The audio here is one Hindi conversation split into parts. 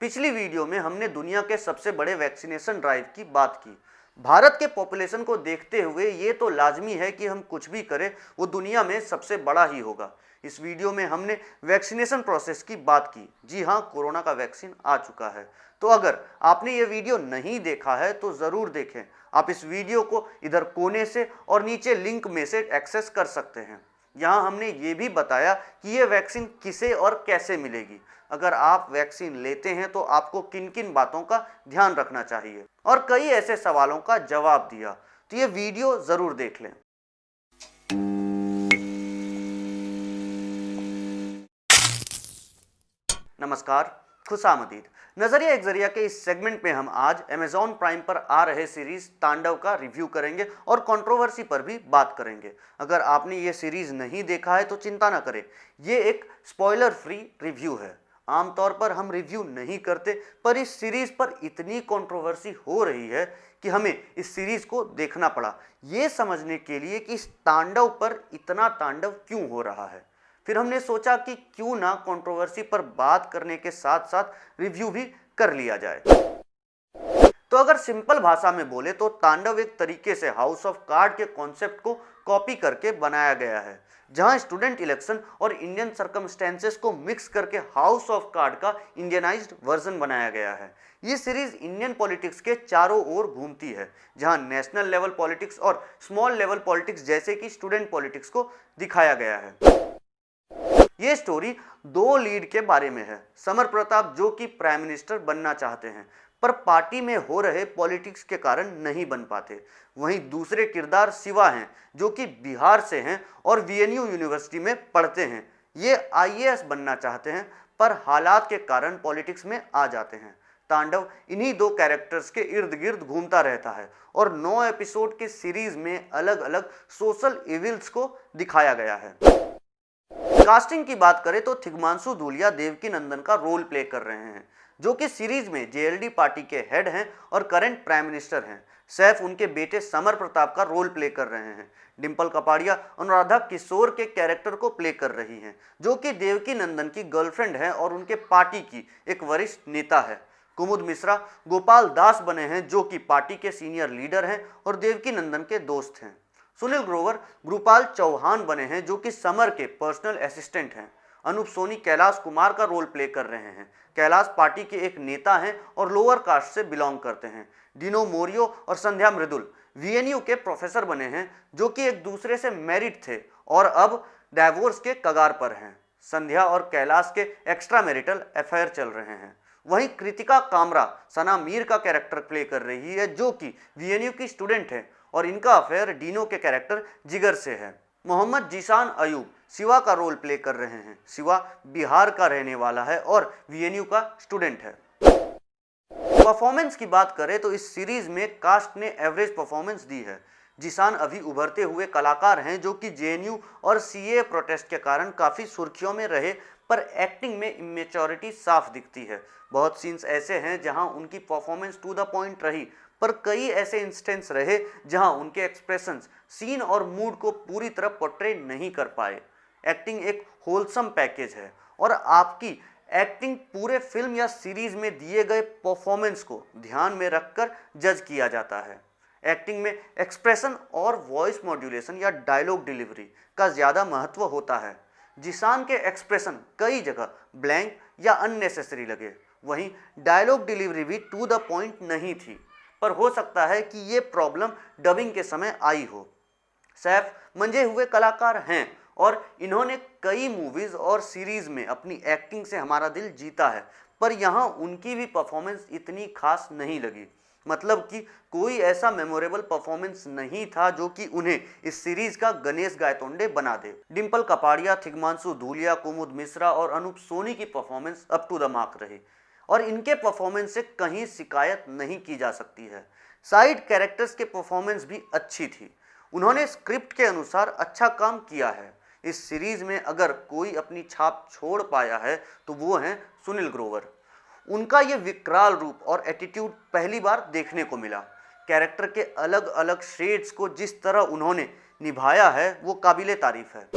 पिछली वीडियो में हमने दुनिया के सबसे बड़े वैक्सीनेशन ड्राइव की बात की। भारत के पॉपुलेशन को देखते हुए ये तो लाजमी है कि हम कुछ भी करें वो दुनिया में सबसे बड़ा ही होगा। इस वीडियो में हमने वैक्सीनेशन प्रोसेस की बात की। जी हाँ, कोरोना का वैक्सीन आ चुका है। तो अगर आपने ये वीडियो नहीं देखा है तो ज़रूर देखें। आप इस वीडियो को इधर कोने से और नीचे लिंक में से एक्सेस कर सकते हैं। यहाँ हमने ये भी बताया कि ये वैक्सीन किसे और कैसे मिलेगी। अगर आप वैक्सीन लेते हैं तो आपको किन किन बातों का ध्यान रखना चाहिए और कई ऐसे सवालों का जवाब दिया। तो ये वीडियो ज़रूर देख लें। नमस्कार, खुशामदीद। नजरिया एक जरिया के इस सेगमेंट में हम आज अमेजॉन प्राइम पर आ रहे सीरीज तांडव का रिव्यू करेंगे और कंट्रोवर्सी पर भी बात करेंगे। अगर आपने ये सीरीज नहीं देखा है तो चिंता ना करें, ये एक स्पॉइलर फ्री रिव्यू है। आमतौर पर हम रिव्यू नहीं करते, पर इस सीरीज पर इतनी कंट्रोवर्सी हो रही है कि हमें इस सीरीज को देखना पड़ा, ये समझने के लिए कि इस तांडव पर इतना तांडव क्यों हो रहा है। फिर हमने सोचा कि क्यों ना कंट्रोवर्सी पर बात करने के साथ साथ रिव्यू भी कर लिया जाए। तो अगर सिंपल भाषा में बोले तो तांडव एक तरीके से हाउस ऑफ कार्ड के कॉन्सेप्ट को कॉपी करके बनाया गया है, जहां स्टूडेंट इलेक्शन और इंडियन सर्कमस्टेंसेस को मिक्स करके हाउस ऑफ कार्ड का इंडियनाइज्ड वर्जन बनाया गया है। ये सीरीज इंडियन पॉलिटिक्स के चारों ओर घूमती है, जहां नेशनल लेवल पॉलिटिक्स और स्मॉल लेवल पॉलिटिक्स जैसे कि स्टूडेंट पॉलिटिक्स को दिखाया गया है। ये स्टोरी दो लीड के बारे में है। समर प्रताप जो कि प्राइम मिनिस्टर बनना चाहते हैं पर पार्टी में हो रहे पॉलिटिक्स के कारण नहीं बन पाते। वहीं दूसरे किरदार शिवा हैं जो कि बिहार से हैं और वीएनयू यूनिवर्सिटी में पढ़ते हैं। ये आईएएस बनना चाहते हैं पर हालात के कारण पॉलिटिक्स में आ जाते हैं। तांडव इन्हीं दो कैरेक्टर्स के इर्द गिर्द घूमता रहता है और 9 एपिसोड के सीरीज में अलग अलग सोशल इविल्स को दिखाया गया है। कास्टिंग की बात करें तो थिग्मांशु धूलिया देवकी नंदन का रोल प्ले कर रहे हैं, जो कि सीरीज में जेएलडी पार्टी के हेड हैं और करंट प्राइम मिनिस्टर हैं। सैफ उनके बेटे समर प्रताप का रोल प्ले कर रहे हैं। डिंपल कपाड़िया अनुराधा किशोर के कैरेक्टर को प्ले कर रही हैं, जो कि देवकी नंदन की गर्लफ्रेंड है और उनके पार्टी की एक वरिष्ठ नेता है। कुमुद मिश्रा गोपाल दास बने हैं, जो कि पार्टी के सीनियर लीडर हैं और देवकी नंदन के दोस्त हैं। सुनील ग्रोवर गुरुपाल चौहान बने हैं, जो कि समर के पर्सनल असिस्टेंट हैं। अनूप सोनी कैलाश कुमार का रोल प्ले कर रहे हैं। कैलाश पार्टी के एक नेता हैं और लोअर कास्ट से बिलोंग करते हैं। डिनो मोरियो और संध्या मृदुल वीएनयू के प्रोफेसर बने हैं, जो कि एक दूसरे से मैरिड थे और अब डाइवोर्स के कगार पर हैं। संध्या और कैलाश के एक्स्ट्रा मैरिटल अफेयर चल रहे हैं। वहीं कृतिका कामरा सना मीर का कैरेक्टर प्ले कर रही है, जो कि वीएनयू की स्टूडेंट है और इनका अफेयर डिनो के कैरेक्टर जिगर से है। मोहम्मद जीशान अयूब शिवा का रोल प्ले कर रहे हैं। शिवा बिहार का रहने वाला है और वीएनयू का स्टूडेंट है। परफॉर्मेंस की बात करें तो इस सीरीज में कास्ट ने एवरेज परफॉर्मेंस दी है। जीशान अभी उभरते हुए कलाकार हैं, जो कि जेएनयू और सीए प्रोटेस्ट के कारण काफ़ी सुर्खियों में रहे, पर एक्टिंग में इमेच्योरिटी साफ दिखती है। बहुत सीन्स ऐसे हैं जहां उनकी परफॉर्मेंस टू द पॉइंट रही, पर कई ऐसे इंस्टेंस रहे जहां उनके एक्सप्रेशंस सीन और मूड को पूरी तरह पोर्ट्रे नहीं कर पाए। एक्टिंग एक होलसम पैकेज है और आपकी एक्टिंग पूरे फिल्म या सीरीज में दिए गए परफॉर्मेंस को ध्यान में रखकर जज किया जाता है। एक्टिंग में एक्सप्रेशन और वॉइस मॉड्यूलेशन या डायलॉग डिलीवरी का ज़्यादा महत्व होता है। जिशान के एक्सप्रेशन कई जगह ब्लैंक या अननेसेसरी लगे। वहीं डायलॉग डिलीवरी भी टू द पॉइंट नहीं थी, पर हो सकता है कि ये प्रॉब्लम डबिंग के समय आई हो। सैफ मंजे हुए कलाकार हैं और इन्होंने कई मूवीज़ और सीरीज़ में अपनी एक्टिंग से हमारा दिल जीता है, पर यहाँ उनकी भी परफॉर्मेंस इतनी खास नहीं लगी। मतलब कि कोई ऐसा मेमोरेबल परफॉर्मेंस नहीं था जो कि उन्हें इस सीरीज का गणेश गायतोंडे बना दे। डिंपल कपाड़िया, थिग्मांशु धूलिया, कुमुद मिश्रा और अनूप सोनी की performance up to the mark रही और इनके परफॉर्मेंस से कहीं शिकायत नहीं की जा सकती है। साइड कैरेक्टर्स के परफॉर्मेंस भी अच्छी थी। उन्होंने स्क्रिप्ट के अनुसार अच्छा काम किया है। इस सीरीज में अगर कोई अपनी छाप छोड़ पाया है तो वो हैं सुनील ग्रोवर। उनका ये विकराल रूप और एटीट्यूड पहली बार देखने को मिला। कैरेक्टर के अलग अलग शेड्स को जिस तरह उन्होंने निभाया है वो काबिले तारीफ है।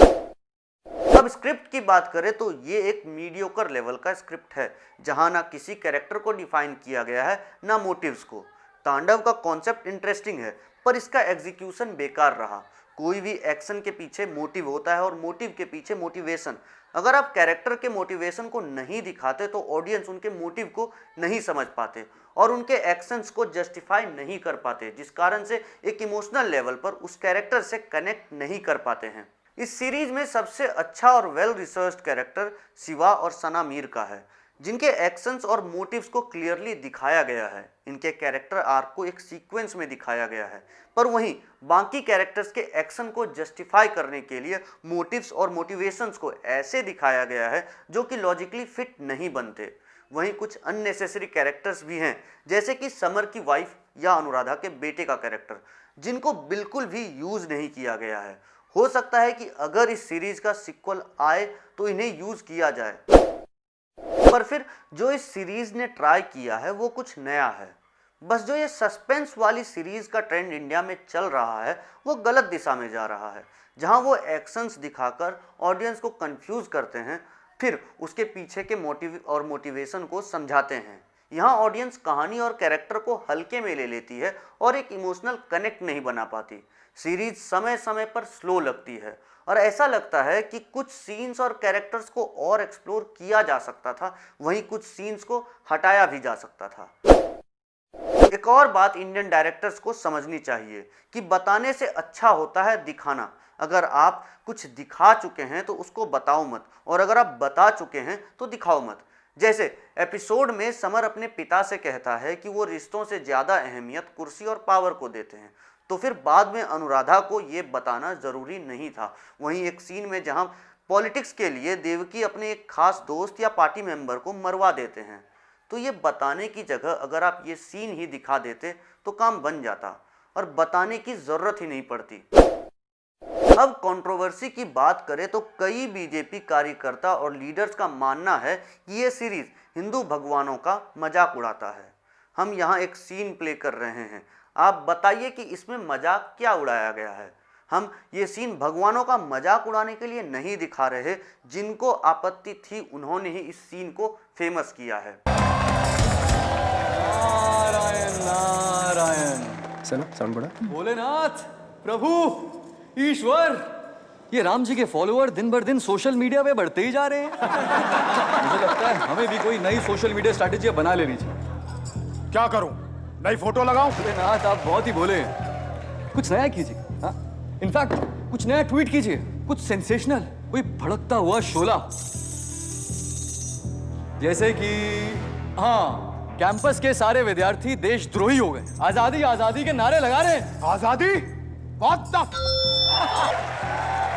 अब स्क्रिप्ट की बात करें तो ये एक मीडियोकर लेवल का स्क्रिप्ट है, जहां ना किसी कैरेक्टर को डिफाइन किया गया है ना मोटिव्स को। तांडव का कॉन्सेप्ट इंटरेस्टिंग है, पर इसका एग्जीक्यूशन बेकार रहा। कोई भी एक्शन के पीछे मोटिव होता है और मोटिव के पीछे मोटिवेशन। अगर आप कैरेक्टर के मोटिवेशन को नहीं दिखाते तो ऑडियंस उनके मोटिव को नहीं समझ पाते और उनके एक्शंस को जस्टिफाई नहीं कर पाते, जिस कारण से एक इमोशनल लेवल पर उस कैरेक्टर से कनेक्ट नहीं कर पाते हैं। इस सीरीज में सबसे अच्छा और वेल रिसर्च्ड कैरेक्टर शिवा और सना मीर का है, जिनके एक्शंस और मोटिव्स को क्लियरली दिखाया गया है। इनके कैरेक्टर आर्क को एक सीक्वेंस में दिखाया गया है, पर वहीं बाकी कैरेक्टर्स के एक्शन को जस्टिफाई करने के लिए मोटिव्स और मोटिवेशंस को ऐसे दिखाया गया है जो कि लॉजिकली फिट नहीं बनते। वहीं कुछ अननेसेसरी कैरेक्टर्स भी हैं, जैसे कि समर की वाइफ या अनुराधा के बेटे का कैरेक्टर, जिनको बिल्कुल भी यूज नहीं किया गया है। हो सकता है कि अगर इस सीरीज का सीक्वल आए तो इन्हें यूज किया जाए, पर फिर जो इस सीरीज ने ट्राई किया है वो कुछ नया है। बस जो ये सस्पेंस वाली सीरीज का ट्रेंड इंडिया में चल रहा है वो गलत दिशा में जा रहा है, जहां वो एक्शंस दिखाकर ऑडियंस को कंफ्यूज करते हैं, फिर उसके पीछे के मोटिव और मोटिवेशन को समझाते हैं। यहाँ ऑडियंस कहानी और कैरेक्टर को हल्के में ले लेती है और एक इमोशनल कनेक्ट नहीं बना पाती। सीरीज समय समय पर स्लो लगती है और ऐसा लगता है कि कुछ सीन्स और कैरेक्टर्स को और एक्सप्लोर किया जा सकता था, वहीं कुछ सीन्स को हटाया भी जा सकता था। एक और बात इंडियन डायरेक्टर्स को समझनी चाहिए कि बताने से अच्छा होता है दिखाना। अगर आप कुछ दिखा चुके हैं तो उसको बताओ मत, और अगर आप बता चुके हैं तो दिखाओ मत। जैसे एपिसोड में समर अपने पिता से कहता है कि वो रिश्तों से ज़्यादा अहमियत कुर्सी और पावर को देते हैं, तो फिर बाद में अनुराधा को ये बताना ज़रूरी नहीं था। वहीं एक सीन में जहां पॉलिटिक्स के लिए देवकी अपने एक खास दोस्त या पार्टी मेंबर को मरवा देते हैं, तो ये बताने की जगह अगर आप ये सीन ही दिखा देते तो काम बन जाता और बताने की ज़रूरत ही नहीं पड़ती। अब कंट्रोवर्सी की बात करें तो कई बीजेपी कार्यकर्ता और लीडर्स का मानना है कि ये सीरीज हिंदू भगवानों का मजाक उड़ाता है। हम यहाँ एक सीन प्ले कर रहे हैं, आप बताइए कि इसमें मजाक क्या उड़ाया गया है। हम ये सीन भगवानों का मजाक उड़ाने के लिए नहीं दिखा रहे, जिनको आपत्ति थी उन्होंने ही इस सीन को फेमस किया है। नारायण नारायण। चलो साउंड बढ़ा। भोलेनाथ, प्रभु, ईश्वर, ये राम जी के फॉलोअर दिन भर दिन सोशल मीडिया पे बढ़ते ही जा रहे हैं। मुझे लगता है हमें भी कोई नई सोशल मीडिया स्ट्रैटेजी बना लेनी चाहिए। क्या करूं? नई फोटो लगाऊं? भोलेनाथ, आप बहुत ही भोले हैं। कुछ नया कीजिए। हाँ, इनफैक्ट कुछ नया ट्वीट कीजिए, कुछ सेंसेशनल, कोई भड़कता हुआ शोला। जैसे कि हाँ, कैंपस के सारे विद्यार्थी देशद्रोही हो गए, आजादी आजादी के नारे लगा रहे हैं। आजादी? What the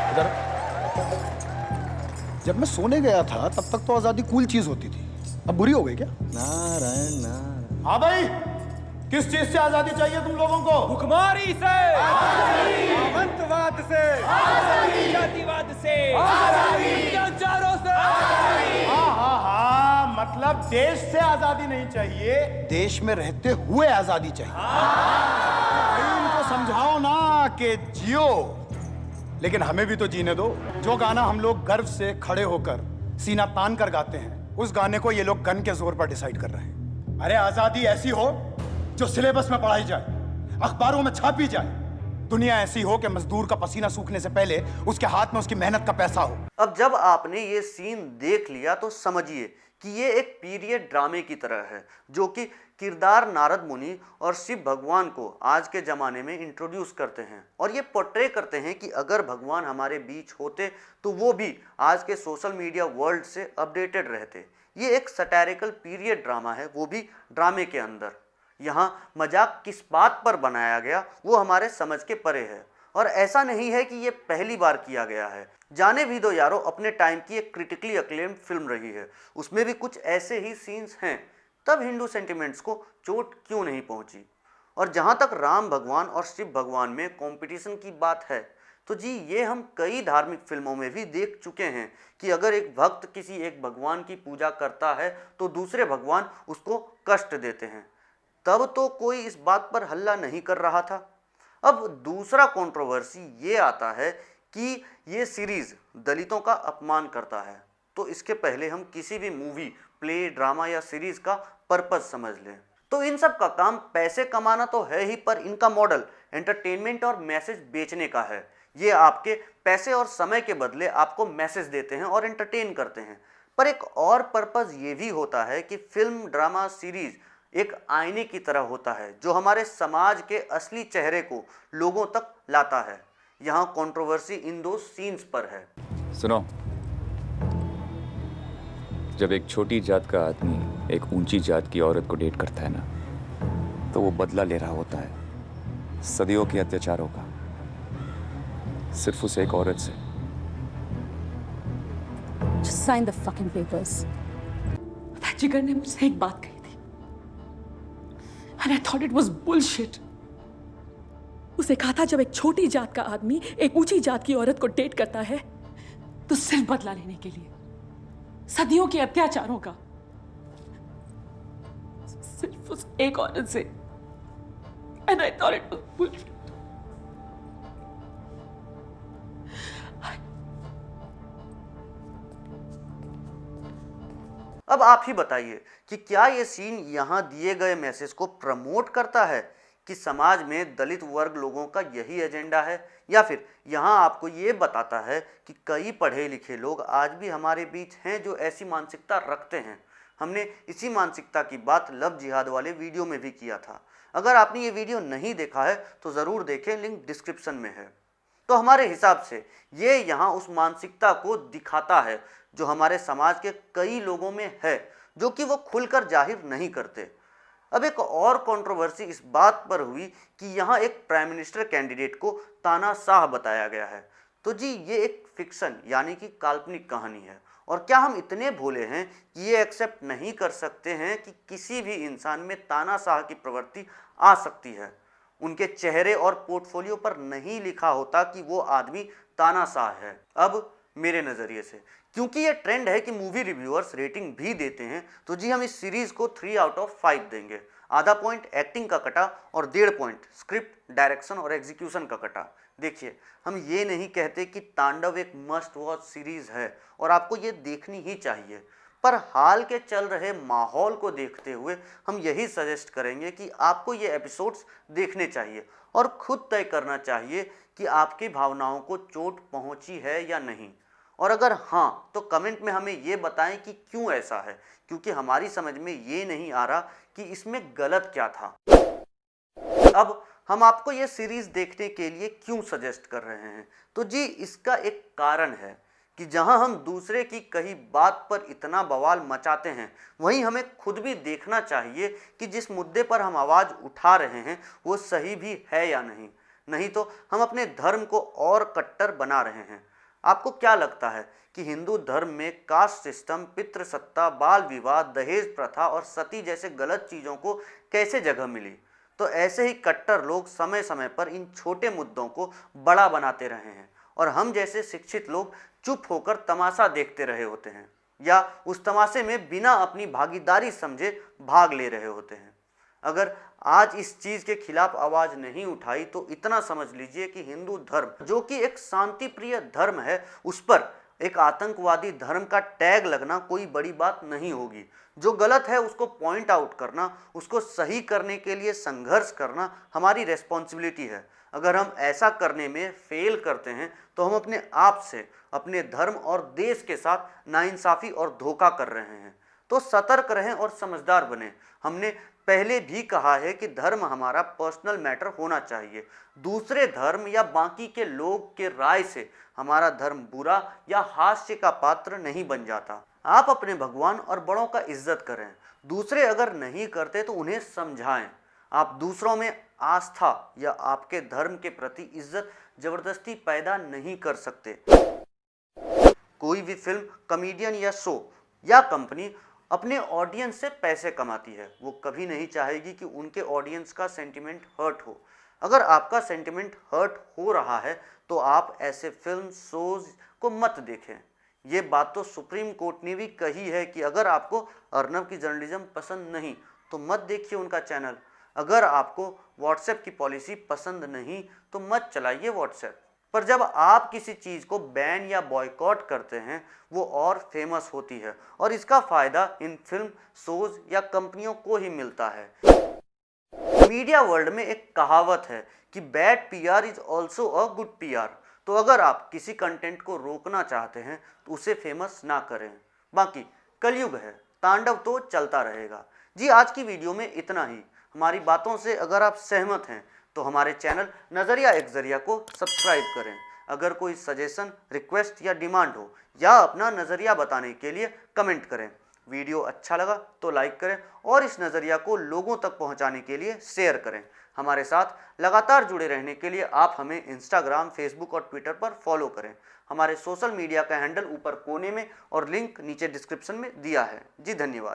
इधर। जब मैं सोने गया था तब तक तो आजादी कूल चीज होती थी, अब बुरी हो गई क्या? नारायण नारायण। हाँ भाई, किस चीज से आजादी चाहिए तुम लोगों को? भुखमरी से, सामंतवाद से, जातिवाद से, अत्याचारों से। हाँ हाँ हाँ, मतलब देश से आजादी नहीं चाहिए, देश में रहते हुए आजादी चाहिए। भाई इनको समझाओ ना कि जियो, लेकिन हमें भी तो जीने दो। जो गाना हम लोग गर्व से खड़े होकर सीना तान कर गाते हैं, उस गाने को ये लोग गन के जोर पर डिसाइड कर रहे हैं। अरे आजादी ऐसी हो जो सिलेबस में पढ़ाई जाए, अखबारों में छापी जाए। दुनिया ऐसी हो कि मजदूर का पसीना सूखने से पहले उसके हाथ में उसकी मेहनत का पैसा हो। अब जब आपने ये सीन देख लिया तो समझिए कि ये एक पीरियड ड्रामे की तरह है, जो कि किरदार नारद मुनि और शिव भगवान को आज के ज़माने में इंट्रोड्यूस करते हैं और ये पोर्ट्रे करते हैं कि अगर भगवान हमारे बीच होते तो वो भी आज के सोशल मीडिया वर्ल्ड से अपडेटेड रहते। ये एक सटायरिकल पीरियड ड्रामा है, वो भी ड्रामे के अंदर। यहाँ मजाक किस बात पर बनाया गया वो हमारे समझ के परे है, और ऐसा नहीं है कि ये पहली बार किया गया है। जाने भी दो यारो अपने टाइम की एक क्रिटिकली अक्लेम्ड फिल्म रही है, उसमें भी कुछ ऐसे ही सीन्स हैं, तब हिंदू सेंटिमेंट्स को चोट क्यों नहीं पहुंची। और जहाँ तक राम भगवान और शिव भगवान में कंपटीशन की बात है, तो जी ये हम कई धार्मिक फिल्मों में भी देख चुके हैं कि अगर एक भक्त किसी एक भगवान की पूजा करता है तो दूसरे भगवान उसको कष्ट देते हैं। तब तो कोई इस बात पर हल्ला नहीं कर रहा था। अब दूसरा कंट्रोवर्सी ये आता है कि ये सीरीज दलितों का अपमान करता है, तो इसके पहले हम किसी भी मूवी, प्ले, ड्रामा या सीरीज का पर्पस समझ लें। तो इन सब का काम पैसे कमाना तो है ही, पर इनका मॉडल एंटरटेनमेंट और मैसेज बेचने का है। ये आपके पैसे और समय के बदले आपको मैसेज देते हैं और एंटरटेन करते हैं। पर एक और पर्पस ये भी होता है कि फिल्म, ड्रामा, सीरीज एक आईने की तरह होता है जो हमारे समाज के असली चेहरे को लोगों तक लाता है। यहाँ कंट्रोवर्सी इन दो सीन्स पर है। सुनो, जब एक छोटी जात का आदमी एक ऊंची जात की औरत को डेट करता है ना, तो वो बदला ले रहा होता है सदियों के अत्याचारों का, सिर्फ उस एक औरत से। Just sign the fucking papers. जिगर ने मुझसे एक बात कही थी and I thought it was bullshit. उसे कहा था जब एक छोटी जात का आदमी एक ऊंची जात की औरत को डेट करता है तो सिर्फ बदला लेने के लिए, सदियों के अत्याचारों का, सिर्फ उस एक औरत से। And I thought it was bullshit. अब आप ही बताइए कि क्या ये सीन यहाँ दिए गए मैसेज को प्रमोट करता है कि समाज में दलित वर्ग लोगों का यही एजेंडा है, या फिर यहाँ आपको ये बताता है कि कई पढ़े लिखे लोग आज भी हमारे बीच हैं जो ऐसी मानसिकता रखते हैं। हमने इसी मानसिकता की बात लव जिहाद वाले वीडियो में भी किया था। अगर आपने ये वीडियो नहीं देखा है तो ज़रूर देखें, लिंक डिस्क्रिप्शन में है। तो हमारे हिसाब से ये यहाँ उस मानसिकता को दिखाता है जो हमारे समाज के कई लोगों में है, जो कि वो खुलकर जाहिर नहीं करते। अब एक और कंट्रोवर्सी इस बात पर हुई कि यहाँ एक प्राइम मिनिस्टर कैंडिडेट को तानाशाह बताया गया है। तो जी ये एक फिक्शन यानी कि काल्पनिक कहानी है, और क्या हम इतने भोले हैं कि ये एक्सेप्ट नहीं कर सकते हैं कि किसी भी इंसान में तानाशाह की प्रवृत्ति आ सकती है। उनके चेहरे और पोर्टफोलियो पर नहीं लिखा होता कि वो आदमी तानाशाह है। अब मेरे नज़रिए से, क्योंकि ये ट्रेंड है कि मूवी रिव्यूअर्स रेटिंग भी देते हैं, तो जी हम इस सीरीज़ को 3 आउट ऑफ 5 देंगे। आधा पॉइंट एक्टिंग का कटा और 1.5 पॉइंट स्क्रिप्ट, डायरेक्शन और एग्जीक्यूशन का कटा। देखिए, हम ये नहीं कहते कि तांडव एक मस्ट वॉच सीरीज़ है और आपको ये देखनी ही चाहिए, पर हाल के चल रहे माहौल को देखते हुए हम यही सजेस्ट करेंगे कि आपको ये एपिसोड्स देखने चाहिए और खुद तय करना चाहिए कि आपकी भावनाओं को चोट पहुंची है या नहीं। और अगर हाँ, तो कमेंट में हमें ये बताएं कि क्यों ऐसा है, क्योंकि हमारी समझ में ये नहीं आ रहा कि इसमें गलत क्या था। अब हम आपको ये सीरीज़ देखने के लिए क्यों सजेस्ट कर रहे हैं, तो जी इसका एक कारण है कि जहां हम दूसरे की कही बात पर इतना बवाल मचाते हैं, वहीं हमें खुद भी देखना चाहिए कि जिस मुद्दे पर हम आवाज़ उठा रहे हैं वो सही भी है या नहीं। नहीं तो हम अपने धर्म को और कट्टर बना रहे हैं। आपको क्या लगता है कि हिंदू धर्म में कास्ट सिस्टम, पितृसत्ता, बाल विवाह, दहेज प्रथा और सती जैसे गलत चीज़ों को कैसे जगह मिली? तो ऐसे ही कट्टर लोग समय समय पर इन छोटे मुद्दों को बड़ा बनाते रहे हैं और हम जैसे शिक्षित लोग चुप होकर तमाशा देखते रहे होते हैं, या उस तमाशे में बिना अपनी भागीदारी समझे भाग ले रहे होते हैं। अगर आज इस चीज़ के खिलाफ आवाज़ नहीं उठाई तो इतना समझ लीजिए कि हिंदू धर्म, जो कि एक शांति प्रिय धर्म है, उस पर एक आतंकवादी धर्म का टैग लगना कोई बड़ी बात नहीं होगी। जो गलत है उसको पॉइंट आउट करना, उसको सही करने के लिए संघर्ष करना हमारी रेस्पॉन्सिबिलिटी है। अगर हम ऐसा करने में फेल करते हैं तो हम अपने आप से, अपने धर्म और देश के साथ नाइंसाफ़ी और धोखा कर रहे हैं। तो सतर्क रहें और समझदार बनें। हमने पहले भी कहा है कि धर्म हमारा पर्सनल मैटर होना चाहिए। दूसरे धर्म या बाकी के लोग के राय से हमारा धर्म बुरा या हास्य का पात्र नहीं बन जाता। आप अपने भगवान और बड़ों का इज्जत करें। दूसरे अगर नहीं करते तो उन्हें समझाएं। आप दूसरों में आस्था या आपके धर्म के प्रति इज्जत जबरदस्ती पैदा नहीं कर सकते। कोई भी फिल्म, कॉमेडियन या शो या कंपनी अपने ऑडियंस से पैसे कमाती है, वो कभी नहीं चाहेगी कि उनके ऑडियंस का सेंटिमेंट हर्ट हो। अगर आपका सेंटिमेंट हर्ट हो रहा है तो आप ऐसे फिल्म, शोज को मत देखें। ये बात तो सुप्रीम कोर्ट ने भी कही है कि अगर आपको अर्नब की जर्नलिज्म पसंद नहीं तो मत देखिए उनका चैनल। अगर आपको व्हाट्सएप की पॉलिसी पसंद नहीं तो मत चलाइए व्हाट्सएप। पर जब आप किसी चीज को बैन या बॉयकॉट करते हैं वो और फेमस होती है और इसका फायदा इन फिल्म, शोज या कंपनियों को ही मिलता है। मीडिया वर्ल्ड में एक कहावत है कि bad PR is also a good PR. तो अगर आप किसी कंटेंट को रोकना चाहते हैं तो उसे फेमस ना करें। बाकी कलयुग है, तांडव तो चलता रहेगा। जी आज की वीडियो में इतना ही। हमारी बातों से अगर आप सहमत हैं तो हमारे चैनल नजरिया एक जरिया को सब्सक्राइब करें। अगर कोई सजेशन, रिक्वेस्ट या डिमांड हो या अपना नजरिया बताने के लिए कमेंट करें। वीडियो अच्छा लगा तो लाइक करें और इस नजरिया को लोगों तक पहुंचाने के लिए शेयर करें। हमारे साथ लगातार जुड़े रहने के लिए आप हमें इंस्टाग्राम, फेसबुक और ट्विटर पर फॉलो करें। हमारे सोशल मीडिया का हैंडल ऊपर कोने में और लिंक नीचे डिस्क्रिप्शन में दिया है। जी धन्यवाद।